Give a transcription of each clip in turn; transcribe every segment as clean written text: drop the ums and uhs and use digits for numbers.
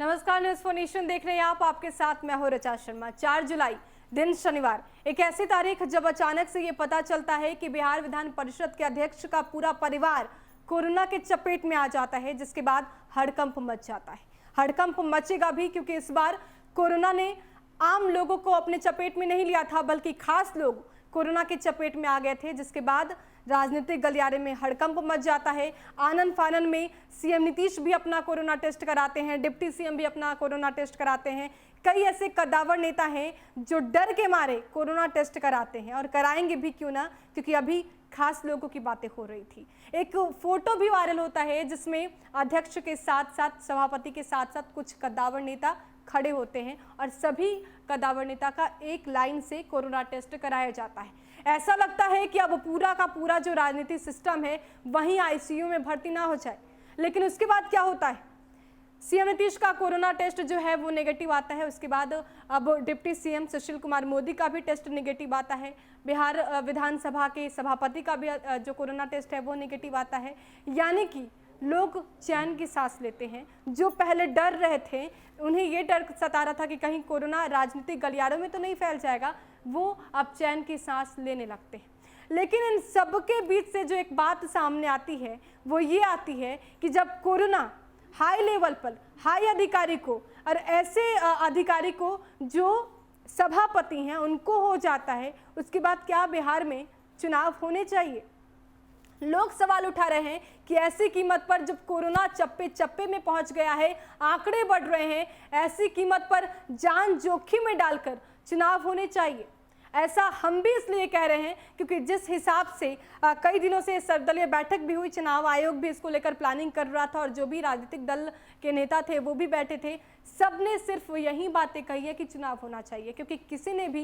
नमस्कार, news for nation देख रहे हैं आप। आपके साथ मैं हूं ऋचा शर्मा। 4 जुलाई दिन शनिवार, एक ऐसी तारीख जब अचानक से ये पता चलता है कि बिहार विधान परिषद के अध्यक्ष का पूरा परिवार कोरोना के चपेट में आ जाता है, जिसके बाद हड़कंप मच जाता है। हड़कंप मचेगा भी क्योंकि इस बार कोरोना ने आम लोगों को अपने चपेट में नहीं लिया था, बल्कि खास लोग कोरोना के चपेट में आ गए थे, जिसके बाद राजनीतिक गलियारे में हड़कंप मच जाता है। आनन फानन में सीएम नीतीश भी अपना कोरोना टेस्ट कराते हैं, डिप्टी सीएम भी अपना कोरोना टेस्ट कराते हैं। कई ऐसे कद्दावर नेता हैं जो डर के मारे कोरोना टेस्ट कराते हैं, और कराएंगे भी क्यों ना, क्योंकि अभी खास लोगों की बातें हो रही थी। एक फोटो भी वायरल होता है जिसमें अध्यक्ष के साथ साथ, सभापति के साथ साथ कुछ कद्दावर नेता खड़े होते हैं और सभी कद्दावर नेता का एक लाइन से कोरोना टेस्ट कराया जाता है। ऐसा लगता है कि अब पूरा का पूरा जो राजनीतिक सिस्टम है वहीं आईसीयू में भर्ती ना हो जाए। लेकिन उसके बाद क्या होता है? सीएम नीतीश का कोरोना टेस्ट जो है वो नेगेटिव आता है। उसके बाद अब डिप्टी सीएम सुशील कुमार मोदी का भी टेस्ट नेगेटिव आता है। बिहार विधानसभा के सभापति का भी जो कोरोना टेस्ट है वो नेगेटिव आता है। यानी कि लोग चैन की सांस लेते हैं। जो पहले डर रहे थे, उन्हें ये डर सता रहा था कि कहीं कोरोना राजनीतिक गलियारों में तो नहीं फैल जाएगा, वो अब चैन की सांस लेने लगते हैं। लेकिन इन सब के बीच से जो एक बात सामने आती है वो ये आती है कि जब कोरोना हाई लेवल पर हाई अधिकारी को, और ऐसे अधिकारी को जो सभापति हैं, उनको हो जाता है, उसके बाद क्या बिहार में चुनाव होने चाहिए? लोग सवाल उठा रहे हैं कि ऐसी कीमत पर जब कोरोना चप्पे चप्पे में पहुंच गया है, आंकड़े बढ़ रहे हैं, ऐसी कीमत पर जान जोखिम में डालकर चुनाव होने चाहिए। ऐसा हम भी इसलिए कह रहे हैं क्योंकि जिस हिसाब से कई दिनों से सर्वदलीय बैठक भी हुई, चुनाव आयोग भी इसको लेकर प्लानिंग कर रहा था और जो भी राजनीतिक दल के नेता थे वो भी बैठे थे, सबने सिर्फ यही बातें कही है कि चुनाव होना चाहिए। क्योंकि किसी ने भी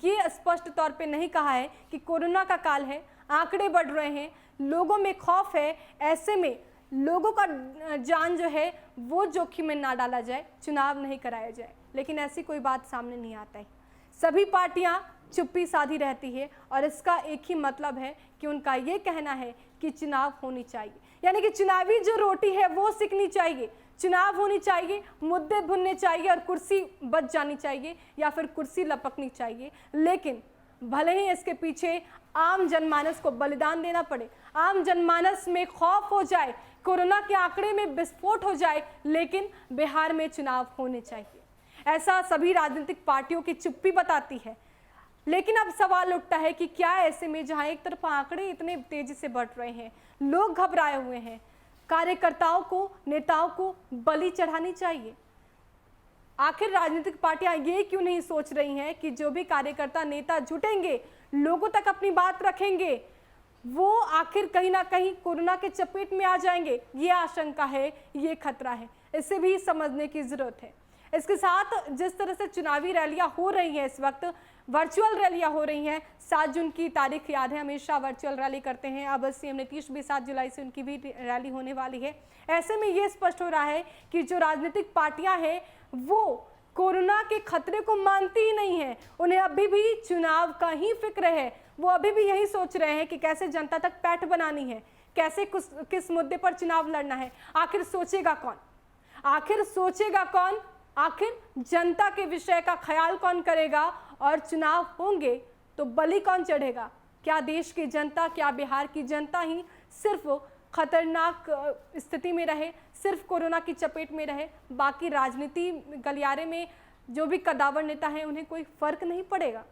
ये स्पष्ट तौर पे नहीं कहा है कि कोरोना का काल है, आंकड़े बढ़ रहे हैं, लोगों में खौफ है, ऐसे में लोगों का जान जो है वो जोखिम में ना डाला जाए, चुनाव नहीं कराया जाए। लेकिन ऐसी कोई बात सामने नहीं आता है। सभी पार्टियां चुप्पी साधी रहती है और इसका एक ही मतलब है कि उनका ये कहना है कि चुनाव होनी चाहिए। यानी कि चुनावी जो रोटी है वो सिकनी चाहिए, चुनाव होनी चाहिए, मुद्दे भुनने चाहिए और कुर्सी बच जानी चाहिए या फिर कुर्सी लपकनी चाहिए। लेकिन भले ही इसके पीछे आम जनमानस को बलिदान देना पड़े, आम जनमानस में खौफ हो जाए, कोरोना के आंकड़े में विस्फोट हो जाए, लेकिन बिहार में चुनाव होने चाहिए, ऐसा सभी राजनीतिक पार्टियों की चुप्पी बताती है। लेकिन अब सवाल उठता है कि क्या ऐसे में, जहां एक तरफ आंकड़े इतने तेजी से बढ़ रहे हैं, लोग घबराए हुए हैं, कार्यकर्ताओं को, नेताओं को बलि चढ़ानी चाहिए? आखिर राजनीतिक पार्टियां ये क्यों नहीं सोच रही हैं कि जो भी कार्यकर्ता, नेता जुटेंगे, लोगों तक अपनी बात रखेंगे, वो आखिर कहीं ना कहीं कोरोना के चपेट में आ जाएंगे? ये आशंका है, ये खतरा है, इसे भी समझने की जरूरत है। इसके साथ जिस तरह से चुनावी रैलियां हो रही हैं, इस वक्त वर्चुअल रैलियां हो रही हैं, 7 जून की तारीख याद है, हमेशा वर्चुअल रैली करते हैं। अब सीएम नीतीश भी 7 जुलाई से उनकी भी रैली होने वाली है। ऐसे में ये स्पष्ट हो रहा है कि जो राजनीतिक पार्टियां हैं वो कोरोना के खतरे को मानती ही नहीं है। उन्हें अभी भी चुनाव का ही फिक्र है। वो अभी भी यही सोच रहे हैं कि कैसे जनता तक पैठ बनानी है, कैसे किस मुद्दे पर चुनाव लड़ना है। आखिर सोचेगा कौन? आखिर सोचेगा कौन? आखिर जनता के विषय का ख्याल कौन करेगा? और चुनाव होंगे तो बलि कौन चढ़ेगा? क्या देश की जनता, क्या बिहार की जनता ही सिर्फ खतरनाक स्थिति में रहे, सिर्फ कोरोना की चपेट में रहे, बाकी राजनीति गलियारे में जो भी कद्दावर नेता हैं उन्हें कोई फर्क नहीं पड़ेगा?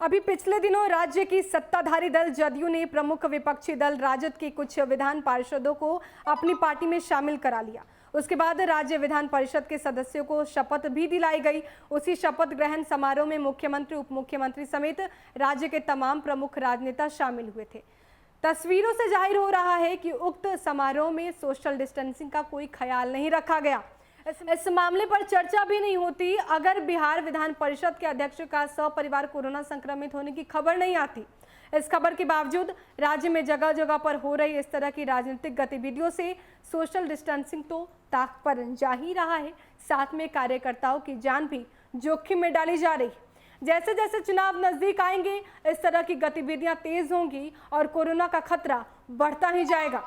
अभी पिछले दिनों राज्य की सत्ताधारी दल जदयू ने प्रमुख विपक्षी दल राजद के कुछ विधान पार्षदों को अपनी पार्टी में शामिल करा लिया। उसके बाद राज्य विधान परिषद के सदस्यों को शपथ भी दिलाई गई। उसी शपथ ग्रहण समारोह में मुख्यमंत्री, उप मुख्यमंत्री समेत राज्य के तमाम प्रमुख राजनेता शामिल हुए थे। तस्वीरों से जाहिर हो रहा है कि उक्त समारोह में सोशल डिस्टेंसिंग का कोई ख्याल नहीं रखा गया। इस मामले पर चर्चा भी नहीं होती अगर बिहार विधान परिषद के अध्यक्ष का सपरिवार कोरोना संक्रमित होने की खबर नहीं आती। इस खबर के बावजूद राज्य में जगह जगह पर हो रही इस तरह की राजनीतिक गतिविधियों से सोशल डिस्टेंसिंग तो ताक पर जा ही रहा है, साथ में कार्यकर्ताओं की जान भी जोखिम में डाली जा रही है। जैसे जैसे चुनाव नजदीक आएंगे, इस तरह की गतिविधियां तेज होंगी और कोरोना का खतरा बढ़ता ही जाएगा।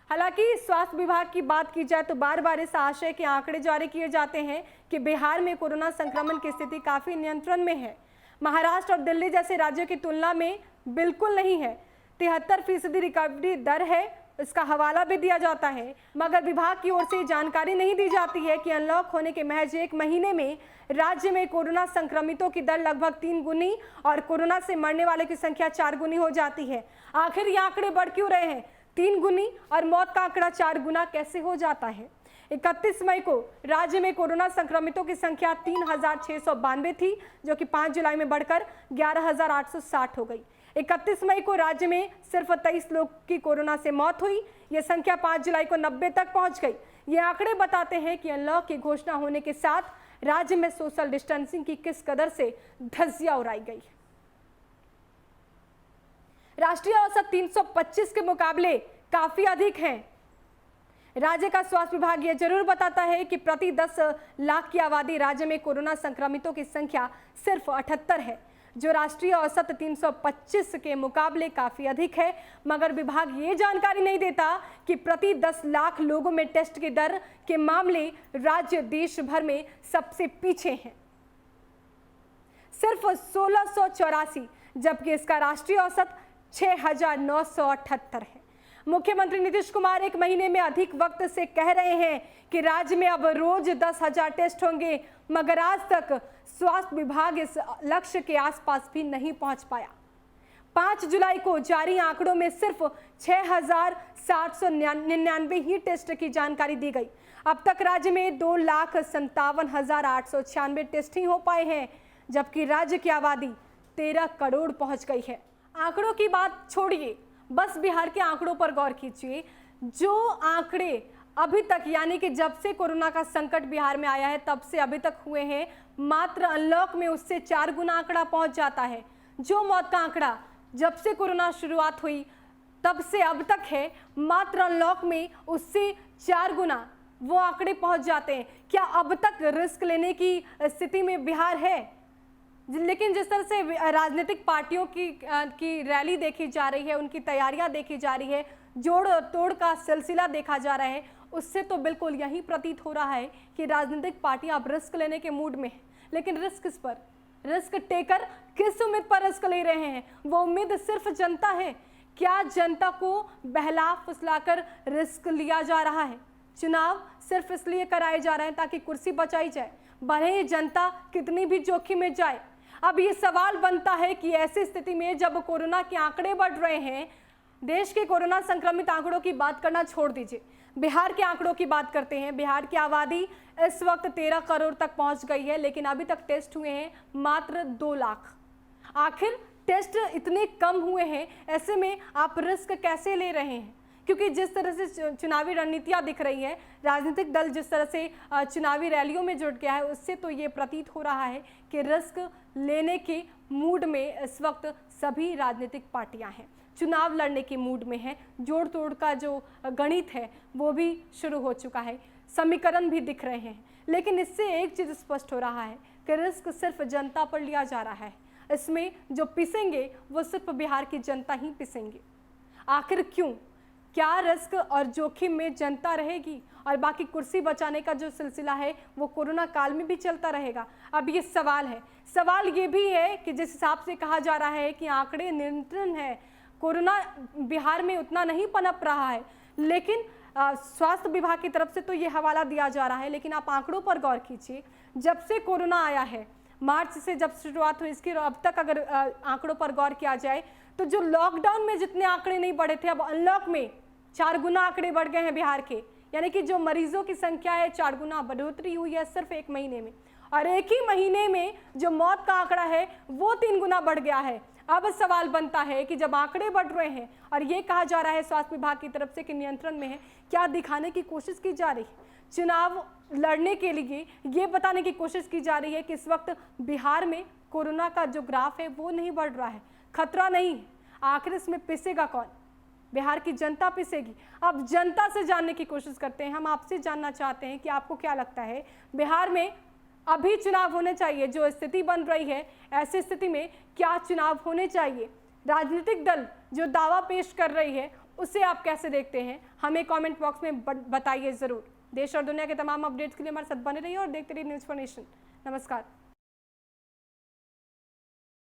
हालांकि स्वास्थ्य विभाग की बात की जाए तो बार बार इस आशय के आंकड़े जारी किए जाते हैं कि बिहार में कोरोना संक्रमण की स्थिति काफी नियंत्रण में है। महाराष्ट्र और दिल्ली जैसे राज्यों की तुलना में बिल्कुल नहीं है। 73% रिकवरी दर है, इसका हवाला भी दिया जाता है, मगर विभाग की ओर से जानकारी नहीं दी जाती है कि अनलॉक होने के महज 1 महीने में राज्य में कोरोना संक्रमितों की दर लगभग 3 गुनी और कोरोना से मरने वालों की संख्या 4 गुनी हो जाती है। आखिर ये आंकड़े बढ़ क्यों रहे हैं? 3 गुनी और मौत का आंकड़ा 4 गुना कैसे हो जाता है? 31 मई को राज्य में कोरोना संक्रमितों की संख्या 3692 थी, जो कि 5 जुलाई में बढ़कर 11860 हो गई। 31 मई को राज्य में सिर्फ 23 लोग की कोरोना से मौत हुई। यह संख्या 5 जुलाई को 90 तक पहुंच गई। ये आंकड़े बताते हैं कि अनलॉक की घोषणा होने के साथ राज्य में सोशल डिस्टेंसिंग की किस कदर से धज्जियां उड़ाई गई। राष्ट्रीय औसत 325 के मुकाबले काफी अधिक है। राज्य का स्वास्थ्य विभाग यह जरूर बताता है कि प्रति 10 लाख की आबादी राज्य में कोरोना संक्रमितों की संख्या सिर्फ 78 है, जो राष्ट्रीय औसत 325 के मुकाबले काफी अधिक है। मगर विभाग ये जानकारी नहीं देता कि प्रति 10 लाख लोगों में टेस्ट की दर के मामले राज्य देश भर में सबसे पीछे है, सिर्फ 1684, जबकि इसका राष्ट्रीय औसत 6978 है। मुख्यमंत्री नीतीश कुमार 1 महीने में अधिक वक्त से कह रहे हैं कि राज्य में अब रोज 10,000 टेस्ट होंगे, मगर आज तक स्वास्थ्य विभाग इस लक्ष्य के आसपास भी नहीं पहुंच पाया। 5 जुलाई को जारी आंकड़ों में सिर्फ 6,799 ही टेस्ट की जानकारी दी गई। अब तक राज्य में 2,57,896 टेस्ट ही हो पाए हैं, जबकि राज्य की आबादी 13 करोड़ पहुंच गई है। आंकड़ों की बात छोड़िए, बस बिहार के आंकड़ों पर गौर कीजिए। जो आंकड़े अभी तक, यानी कि जब से कोरोना का संकट बिहार में आया है तब से अभी तक हुए हैं, मात्र अनलॉक में उससे 4 गुना आंकड़ा पहुंच जाता है। जो मौत का आंकड़ा जब से कोरोना शुरुआत हुई तब से अब तक है, मात्र अनलॉक में उससे 4 गुना वो आंकड़े पहुंच जाते हैं। क्या अब तक रिस्क लेने की स्थिति में बिहार है? लेकिन जिस तरह से राजनीतिक पार्टियों की रैली देखी जा रही है, उनकी तैयारियां देखी जा रही है, जोड़ तोड़ का सिलसिला देखा जा रहा है, उससे तो बिल्कुल यही प्रतीत हो रहा है कि राजनीतिक पार्टियां अब रिस्क लेने के मूड में है। लेकिन रिस्क किस पर? रिस्क टेकर किस उम्मीद पर रिस्क ले रहे हैं? वो उम्मीद सिर्फ जनता है। क्या जनता को बहला फुसलाकर रिस्क लिया जा रहा है? चुनाव सिर्फ इसलिए कराए जा रहे हैं ताकि कुर्सी बचाई जाए, भले ही जनता कितनी भी जोखिम में जाए। अब ये सवाल बनता है कि ऐसी स्थिति में जब कोरोना के आंकड़े बढ़ रहे हैं, देश के कोरोना संक्रमित आंकड़ों की बात करना छोड़ दीजिए, बिहार के आंकड़ों की बात करते हैं। बिहार की आबादी इस वक्त 13 करोड़ तक पहुंच गई है, लेकिन अभी तक टेस्ट हुए हैं मात्र 2 लाख। आखिर टेस्ट इतने कम हुए हैं, ऐसे में आप रिस्क कैसे ले रहे हैं? क्योंकि जिस तरह से चुनावी रणनीतियां दिख रही है, राजनीतिक दल जिस तरह से चुनावी रैलियों में जुट गया है, उससे तो ये प्रतीत हो रहा है कि रिस्क लेने के मूड में इस वक्त सभी राजनीतिक पार्टियां हैं, चुनाव लड़ने के मूड में हैं। जोड़ तोड़ का जो गणित है वो भी शुरू हो चुका है, समीकरण भी दिख रहे हैं। लेकिन इससे एक चीज़ स्पष्ट हो रहा है कि रिस्क सिर्फ जनता पर लिया जा रहा है। इसमें जो पिसेंगे वो सिर्फ बिहार की जनता ही पिसेंगे। आखिर क्यों? क्या रिस्क और जोखिम में जनता रहेगी और बाकी कुर्सी बचाने का जो सिलसिला है वो कोरोना काल में भी चलता रहेगा? अब ये सवाल है। सवाल ये भी है कि जिस हिसाब से कहा जा रहा है कि आंकड़े नियंत्रण है, कोरोना बिहार में उतना नहीं पनप रहा है, लेकिन स्वास्थ्य विभाग की तरफ से तो ये हवाला दिया जा रहा है। लेकिन आप आंकड़ों पर गौर कीजिए, जब से कोरोना आया है, मार्च से जब शुरुआत हुई इसकी, अब तक अगर आंकड़ों पर गौर किया जाए तो जो लॉकडाउन में जितने आंकड़े नहीं बढ़े थे, अब अनलॉक में 4 गुना आंकड़े बढ़ गए हैं बिहार के। यानी कि जो मरीजों की संख्या है 4 गुना बढ़ोतरी हुई है सिर्फ 1 महीने में। और एक ही महीने में जो मौत का आंकड़ा है वो 3 गुना बढ़ गया है। अब सवाल बनता है कि जब आंकड़े बढ़ रहे हैं और ये कहा जा रहा है स्वास्थ्य विभाग की तरफ से कि नियंत्रण में है, क्या दिखाने की कोशिश की जा रही है? चुनाव लड़ने के लिए ये बताने की कोशिश की जा रही है कि इस वक्त बिहार में कोरोना का जो ग्राफ है वो नहीं बढ़ रहा है, खतरा नहीं है। आखिर इसमें पिसेगा कौन? बिहार की जनता पिसेगी। अब जनता से जानने की कोशिश करते हैं, हम आपसे जानना चाहते हैं कि आपको क्या लगता है, बिहार में अभी चुनाव होने चाहिए? जो स्थिति बन रही है, ऐसी स्थिति में क्या चुनाव होने चाहिए? राजनीतिक दल जो दावा पेश कर रही है उसे आप कैसे देखते हैं, हमें कमेंट बॉक्स में बताइए ज़रूर। देश और दुनिया के तमाम अपडेट्स के लिए हमारे साथ बने रहिए और देखते रहिए न्यूज़ फॉर नेशन। नमस्कार।